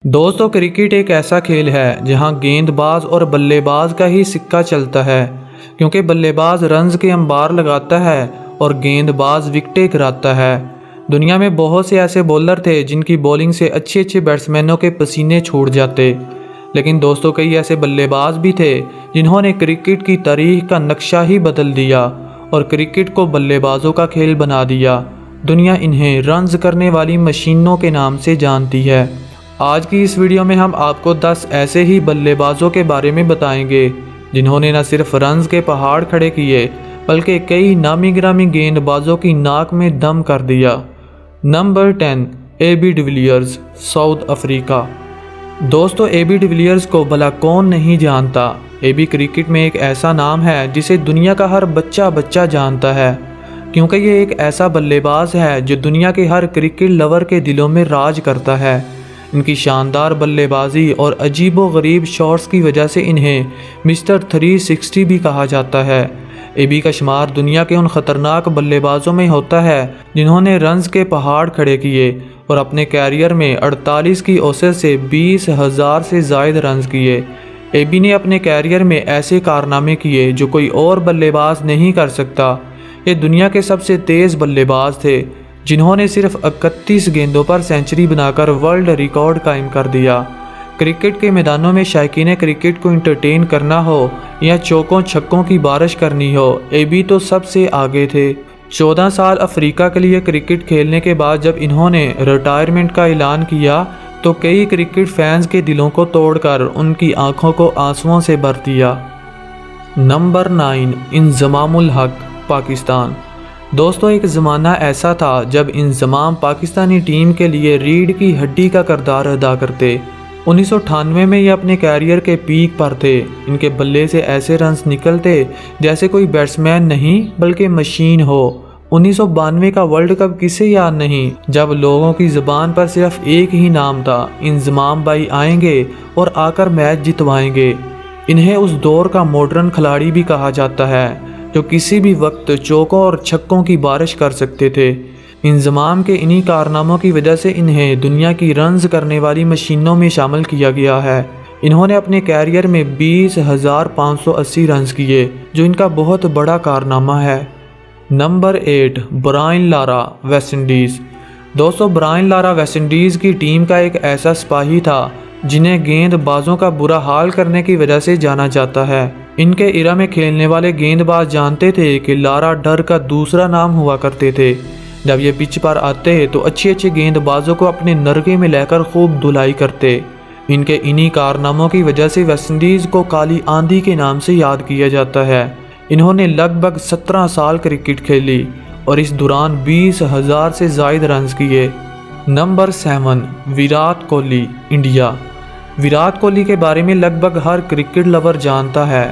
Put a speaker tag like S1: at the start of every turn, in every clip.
S1: दोस्तों, क्रिकेट एक ऐसा खेल है जहां गेंदबाज और बल्लेबाज का ही सिक्का चलता है, क्योंकि बल्लेबाज रन्स के अंबार लगाता है और गेंदबाज विकेटें गिराता है। दुनिया में बहुत से ऐसे बॉलर थे जिनकी बॉलिंग से अच्छे अच्छे बैट्समैनों के पसीने छूट जाते, लेकिन दोस्तों कई ऐसे बल्लेबाज भी थे जिन्होंने क्रिकेट की तारीख का नक्शा ही बदल दिया और क्रिकेट को बल्लेबाजों का खेल बना दिया। दुनिया इन्हें रन्स करने वाली मशीनों के नाम से जानती है। आज की इस वीडियो में हम आपको 10 ऐसे ही बल्लेबाजों के बारे में बताएंगे जिन्होंने न सिर्फ रन्स के पहाड़ खड़े किए बल्कि कई नामी गिरामी गेंदबाजों की नाक में दम कर दिया। Number 10, AB de Villiers, south Africa. दोस्तों, AB डिविलियर्स को भला कौन नहीं जानता। AB क्रिकेट में एक ऐसा नाम है जिसे दुनिया का हर बच्चा जानता है, क्योंकि ये एक ऐसा बल्लेबाज है जो दुनिया के हर क्रिकेट लवर के दिलों में राज करता है। इनकी शानदार बल्लेबाजी और अजीबो-गरीब शॉट्स की वजह से इन्हें मिस्टर 360 भी कहा जाता है। AB का शुमार दुनिया के उन ख़तरनाक बल्लेबाजों में होता है जिन्होंने रन्स के पहाड़ खड़े किए और अपने कैरियर में 48 की औसत से 20,000 से ज़ायद रन्स किए। AB ने अपने कैरियर में ऐसे कारनामे किए जो कोई और बल्लेबाज नहीं कर सकता। ये दुनिया के सबसे तेज़ बल्लेबाज थे जिन्होंने सिर्फ 31 गेंदों पर सेंचुरी बनाकर वर्ल्ड रिकॉर्ड कायम कर दिया। क्रिकेट के मैदानों में शायकीन क्रिकेट को इंटरटेन करना हो या चौकों छक्कों की बारिश करनी हो, AB तो सबसे आगे थे। 14 साल अफ्रीका के लिए क्रिकेट खेलने के बाद जब इन्होंने रिटायरमेंट का ऐलान किया तो कई क्रिकेट फैंस के दिलों को तोड़कर उनकी आंखों को आंसुओं से भर दिया। नंबर 9, इंजमामुल हक, पाकिस्तान। दोस्तों, एक ज़माना ऐसा था जब इंजमाम पाकिस्तानी टीम के लिए रीढ़ की हड्डी का किरदार अदा करते। 1998 में ये अपने कैरियर के पीक पर थे। इनके बल्ले से ऐसे रन्स निकलते जैसे कोई बैट्समैन नहीं बल्कि मशीन हो। 1992 का वर्ल्ड कप किसे याद नहीं, जब लोगों की ज़ुबान पर सिर्फ एक ही नाम था, इंजमाम भाई आएंगे और आकर मैच जितवाएंगे। इन्हें उस दौर का मॉडर्न खिलाड़ी भी कहा जाता है जो किसी भी वक्त चौकों और छक्कों की बारिश कर सकते थे। इंजमाम के इन्हीं कारनामों की वजह से इन्हें दुनिया की रन्स करने वाली मशीनों में शामिल किया गया है। इन्होंने अपने कैरियर में 20,580 रन्स किए, जो इनका बहुत बड़ा कारनामा है। Number 8, Brian Lara, West Indies. दोस्तों, ब्रायन लारा वेस्ट इंडीज़ की टीम का एक ऐसा सिपाही था जिन्हें गेंदबाजों का बुरा हाल करने की वजह से जाना जाता है। इनके इरा में खेलने वाले गेंदबाज जानते थे कि लारा डर का दूसरा नाम हुआ करते थे। जब ये पिच पर आते तो अच्छे अच्छे गेंदबाजों को अपने नरगे में लेकर खूब धुलाई करते। इनके इन्हीं कारनामों की वजह से वेस्टइंडीज़ को काली आंधी के नाम से याद किया जाता है। इन्होंने लगभग 17 साल क्रिकेट खेली और इस दौरान 20,000 से ज़ायद रन्स किए। Number 7, Virat Kohli, India. विराट कोहली के बारे में लगभग हर क्रिकेट लवर जानता है।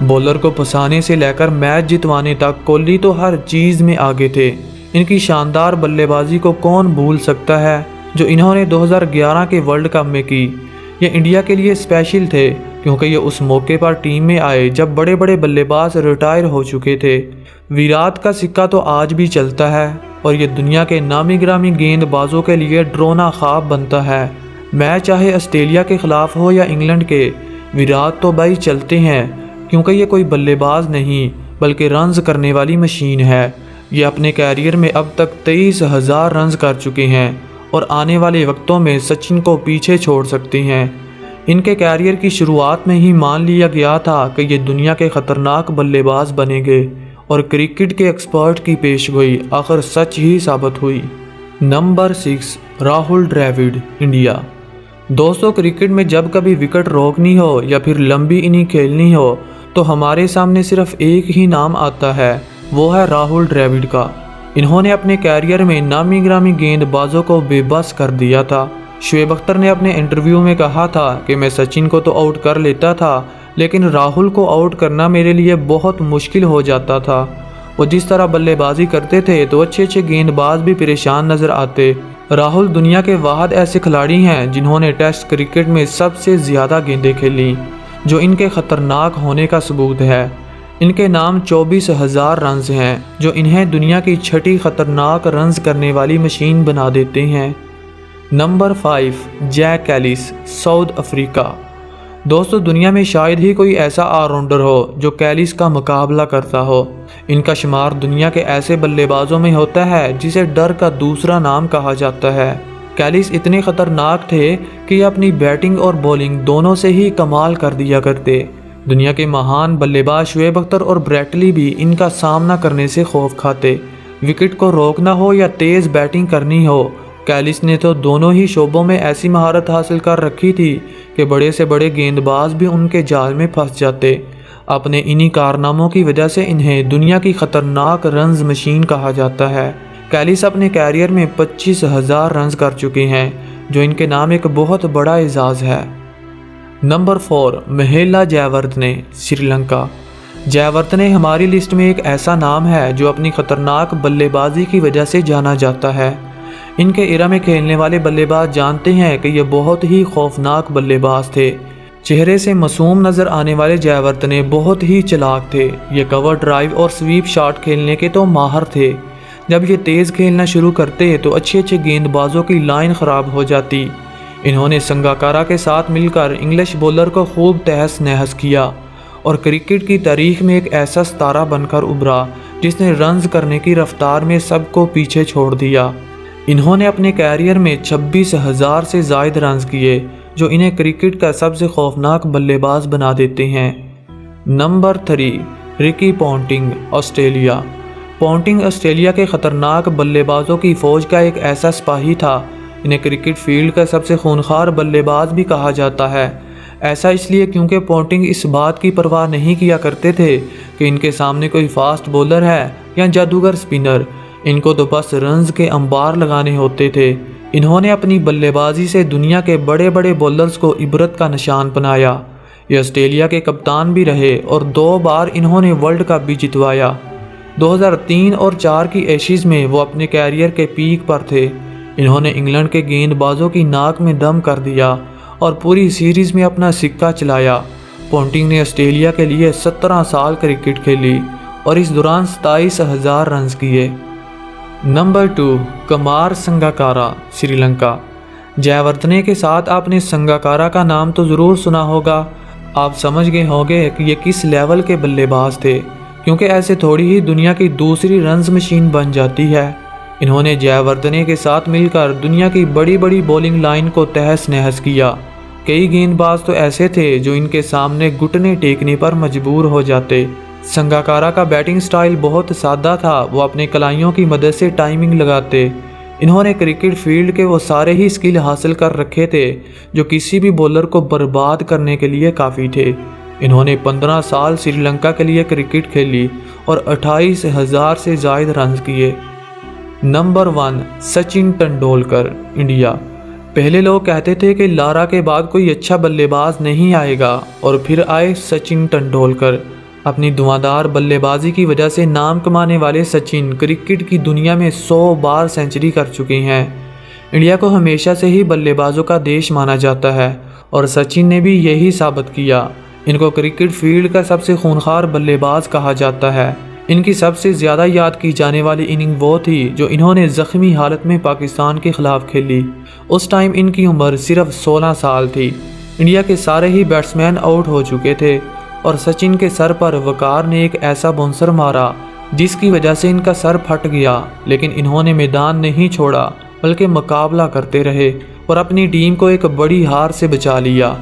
S1: बॉलर को फंसाने से लेकर मैच जितवाने तक कोहली तो हर चीज़ में आगे थे। इनकी शानदार बल्लेबाजी को कौन भूल सकता है जो इन्होंने 2011 के वर्ल्ड कप में की। ये इंडिया के लिए स्पेशल थे क्योंकि ये उस मौके पर टीम में आए जब बड़े बड़े बल्लेबाज रिटायर हो चुके थे। विराट का सिक्का तो आज भी चलता है और ये दुनिया के नामी गिरामी गेंदबाजों के लिए डरावना ख्वाब बनता है। मैच चाहे ऑस्ट्रेलिया के ख़िलाफ़ हो या इंग्लैंड के, विराट तो भाई चलते हैं, क्योंकि ये कोई बल्लेबाज नहीं बल्कि रन्स करने वाली मशीन है। ये अपने कैरियर में अब तक 23,000 रन्स कर चुके हैं और आने वाले वक्तों में सचिन को पीछे छोड़ सकते हैं। इनके कैरियर की शुरुआत में ही मान लिया गया था कि ये दुनिया के ख़तरनाक बल्लेबाज बनेंगे और क्रिकेट के एक्सपर्ट की पेशगोई आखिर सच ही साबित हुई। Number 6, Rahul Dravid, India. दोस्तों, क्रिकेट में जब कभी विकेट रोकनी हो या फिर लंबी इनिंग खेलनी हो तो हमारे सामने सिर्फ एक ही नाम आता है, वो है राहुल द्रविड़ का। इन्होंने अपने कैरियर में नामी गिरामी गेंदबाजों को बेबस कर दिया था। शोएब अख्तर ने अपने इंटरव्यू में कहा था कि मैं सचिन को तो आउट कर लेता था, लेकिन राहुल को आउट करना मेरे लिए बहुत मुश्किल हो जाता था। वो जिस तरह बल्लेबाजी करते थे तो अच्छे अच्छे गेंदबाज भी परेशान नज़र आते। राहुल दुनिया के वाहिद ऐसे खिलाड़ी हैं जिन्होंने टेस्ट क्रिकेट में सबसे ज़्यादा गेंदें खेली, जो इनके ख़तरनाक होने का सबूत है। इनके नाम 24,000 रन्स हैं, जो इन्हें दुनिया की छठी ख़तरनाक रन्स करने वाली मशीन बना देते हैं। Number 5, Jack Kallis, South Africa. दोस्तों, दुनिया में शायद ही कोई ऐसा ऑलराउंडर हो जो कैलिस का मुकाबला करता हो। इनका शुमार दुनिया के ऐसे बल्लेबाजों में होता है जिसे डर का दूसरा नाम कहा जाता है। कैलिस इतने खतरनाक थे कि अपनी बैटिंग और बॉलिंग दोनों से ही कमाल कर दिया करते। दुनिया के महान बल्लेबाज शुएब अख्तर और ब्रेट ली भी इनका सामना करने से खौफ खाते। विकेट को रोकना हो या तेज़ बैटिंग करनी हो, कैलिस ने तो दोनों ही शोबों में ऐसी महारत हासिल कर रखी थी कि बड़े से बड़े गेंदबाज भी उनके जाल में फंस जाते। अपने इन्हीं कारनामों की वजह से इन्हें दुनिया की खतरनाक रन्स मशीन कहा जाता है। कैलिस अपने कैरियर में 25,000 रन्स कर चुके हैं, जो इनके नाम एक बहुत बड़ा एजाज़ है। नंबर 4, महिला जयवर्धने, श्रीलंका। जयवर्धने हमारी लिस्ट में एक ऐसा नाम है जो अपनी खतरनाक बल्लेबाजी की वजह से जाना जाता है। इनके इरा में खेलने वाले बल्लेबाज जानते हैं कि ये बहुत ही खौफनाक बल्लेबाज थे। चेहरे से मासूम नज़र आने वाले जयवर्धने बहुत ही चालाक थे। ये कवर ड्राइव और स्वीप शॉट खेलने के तो माहिर थे। जब ये तेज़ खेलना शुरू करते तो अच्छे अच्छे गेंदबाजों की लाइन ख़राब हो जाती। इन्होंने संगाकारा के साथ मिलकर इंग्लिश बॉलर को खूब तहस नहस किया और क्रिकेट की तारीख में एक ऐसा सितारा बनकर उभरा जिसने रन्स करने की रफ्तार में सबको पीछे छोड़ दिया। इन्होंने अपने कैरियर में 26,000 से ज़ायद रन्स किए, जो इन्हें क्रिकेट का सबसे खौफनाक बल्लेबाज बना देते हैं। Number 3, Ricky Ponting, Australia. Ponting Australia के ख़तरनाक बल्लेबाजों की फ़ौज का एक ऐसा सिपाही था। इन्हें क्रिकेट फील्ड का सबसे खूंखार बल्लेबाज भी कहा जाता है। ऐसा इसलिए क्योंकि पॉन्टिंग इस बात की परवाह नहीं किया करते थे कि इनके सामने कोई फास्ट बॉलर है या जादूगर स्पिनर। इनको तो बस रन्स के अंबार लगाने होते थे। इन्होंने अपनी बल्लेबाजी से दुनिया के बड़े बड़े बॉलर्स को इबरत का निशान बनाया। ये ऑस्ट्रेलिया के कप्तान भी रहे और 2 बार इन्होंने वर्ल्ड कप भी जितवाया। 2003 और 4 की एशिज़ में वो अपने कैरियर के पीक पर थे। इन्होंने इंग्लैंड के गेंदबाजों की नाक में दम कर दिया और पूरी सीरीज़ में अपना सिक्का चलाया। पॉन्टिंग ने ऑस्ट्रेलिया के लिए 17 साल क्रिकेट खेली और इस दौरान 27,000 रन्स किए। नंबर 2, कुमार संगाकारा, श्रीलंका। जयवर्धने के साथ आपने संगाकारा का नाम तो ज़रूर सुना होगा। आप समझ गए होंगे कि ये किस लेवल के बल्लेबाज थे, क्योंकि ऐसे थोड़ी ही दुनिया की दूसरी रन्स मशीन बन जाती है। इन्होंने जयवर्धने के साथ मिलकर दुनिया की बड़ी बड़ी बॉलिंग लाइन को तहस नहस किया। कई गेंदबाज तो ऐसे थे जो इनके सामने घुटने टेकने पर मजबूर हो जाते। संगाकारा का बैटिंग स्टाइल बहुत सादा था। वो अपने कलाइयों की मदद से टाइमिंग लगाते। इन्होंने क्रिकेट फील्ड के वो सारे ही स्किल हासिल कर रखे थे जो किसी भी बॉलर को बर्बाद करने के लिए काफ़ी थे। इन्होंने 15 साल श्रीलंका के लिए क्रिकेट खेली और 28,000 से ज़ायद रन्स किए। Number 1, Sachin Tendulkar, India. पहले लोग कहते थे कि लारा के बाद कोई अच्छा बल्लेबाज नहीं आएगा, और फिर आए सचिन तेंदुलकर। अपनी धुआंधार बल्लेबाजी की वजह से नाम कमाने वाले सचिन क्रिकेट की दुनिया में 100 बार सेंचुरी कर चुके हैं। इंडिया को हमेशा से ही बल्लेबाजों का देश माना जाता है और सचिन ने भी यही साबित किया। इनको क्रिकेट फील्ड का सबसे खूंखार बल्लेबाज कहा जाता है। इनकी सबसे ज़्यादा याद की जाने वाली इनिंग वो थी जो इन्होंने ज़ख्मी हालत में पाकिस्तान के ख़िलाफ़ खेली। उस टाइम इनकी उम्र सिर्फ 16 साल थी। इंडिया के सारे ही बैट्समैन आउट हो चुके थे और सचिन के सर पर वकार ने एक ऐसा बाउंसर मारा जिसकी वजह से इनका सर फट गया, लेकिन इन्होंने मैदान नहीं छोड़ा बल्कि मुकाबला करते रहे और अपनी टीम को एक बड़ी हार से बचा लिया।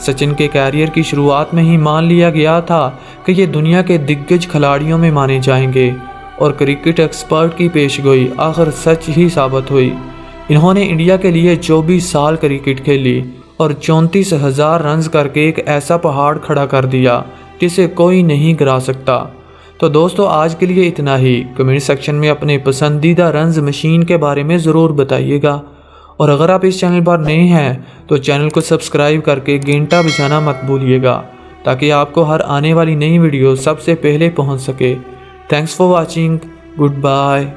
S1: सचिन के कैरियर की शुरुआत में ही मान लिया गया था कि ये दुनिया के दिग्गज खिलाड़ियों में माने जाएंगे और क्रिकेट एक्सपर्ट की पेशगोई आखिर सच ही साबित हुई। इन्होंने इंडिया के लिए 24 साल क्रिकेट खेली और 34,000 रन्स करके एक ऐसा पहाड़ खड़ा कर दिया जिसे कोई नहीं गिरा सकता। तो दोस्तों, आज के लिए इतना ही। कमेंट सेक्शन में अपने पसंदीदा रन्स मशीन के बारे में ज़रूर बताइएगा, और अगर आप इस चैनल पर नए हैं तो चैनल को सब्सक्राइब करके घंटा बजाना मत भूलिएगा, ताकि आपको हर आने वाली नई वीडियो सबसे पहले पहुंच सके। Thanks for watching. Good bye.